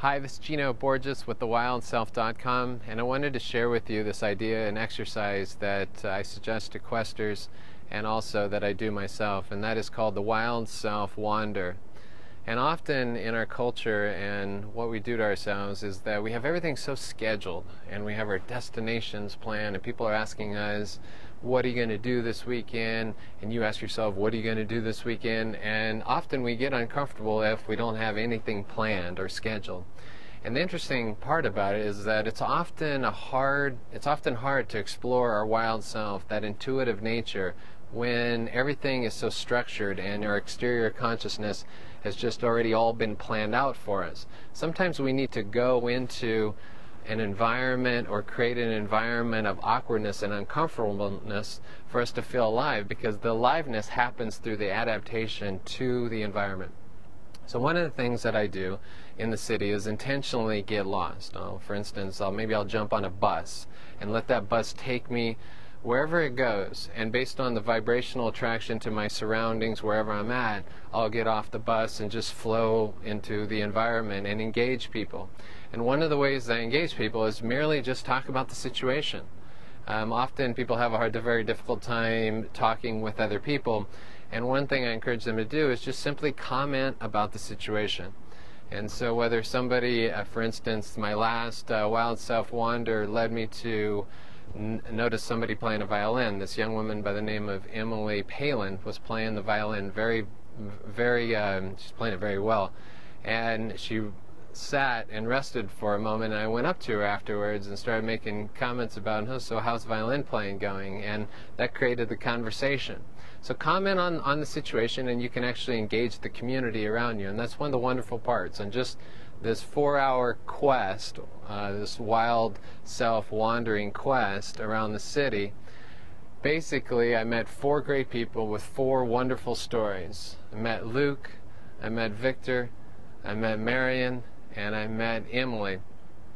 Hi, this is Gino Borges with thewildself.com, and I wanted to share with you this idea and exercise that I suggest to questers and also that I do myself, and that is called the wild self wander. And often in our culture and what we do to ourselves is that we have everything so scheduled and we have our destinations planned, and people are asking us, what are you going to do this weekend? And you ask yourself, what are you going to do this weekend? And often we get uncomfortable if we don't have anything planned or scheduled. And the interesting part about it is that it's often hard to explore our wild self, that intuitive nature, when everything is so structured and our exterior consciousness has just already all been planned out for us. Sometimes we need to go into an environment or create an environment of awkwardness and uncomfortableness for us to feel alive, because the aliveness happens through the adaptation to the environment. So one of the things that I do in the city is intentionally get lost. For instance, maybe I'll jump on a bus and let that bus take me wherever it goes, and based on the vibrational attraction to my surroundings wherever I'm at, I'll get off the bus and just flow into the environment and engage people. And one of the ways I engage people is merely just talk about the situation. Often people have a very difficult time talking with other people, and one thing I encourage them to do is just simply comment about the situation. And so whether somebody, for instance, my last wild self wander led me to notice somebody playing a violin. This young woman by the name of Emily Palin was playing the violin she's playing it very well. And she sat and rested for a moment, and I went up to her afterwards and started making comments about, oh, so how's violin playing going? And that created the conversation. So comment on the situation, and you can actually engage the community around you. And that's one of the wonderful parts. And just this 4-hour quest, this wild self-wandering quest around the city, basically I met 4 great people with 4 wonderful stories. I met Luke, I met Victor, I met Marion, and I met Emily.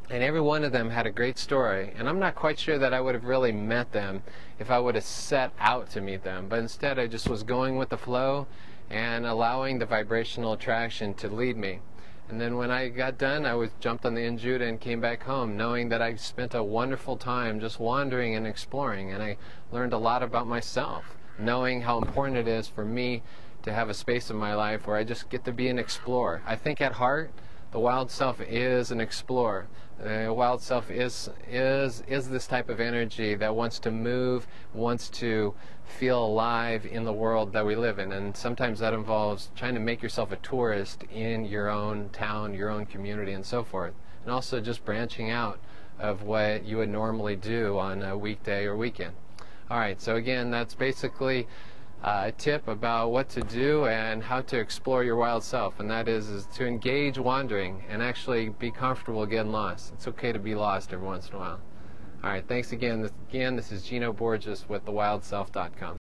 And every one of them had a great story, and I'm not quite sure that I would have really met them if I would have set out to meet them, but instead I just was going with the flow and allowing the vibrational attraction to lead me. And then when I got done, I jumped on the Injuda and came back home, knowing that I spent a wonderful time just wandering and exploring, and I learned a lot about myself, knowing how important it is for me to have a space in my life where I just get to be an explorer. I think at heart, the wild self is an explorer. The wild self is this type of energy that wants to move, wants to feel alive in the world that we live in. And sometimes that involves trying to make yourself a tourist in your own town, your own community, and so forth. And also just branching out of what you would normally do on a weekday or weekend. All right, so again, that's basically a tip about what to do and how to explore your wild self, and that is to engage wandering and actually be comfortable getting lost. It's okay to be lost every once in a while. All right, thanks again. This is Gino Borges with thewildself.com.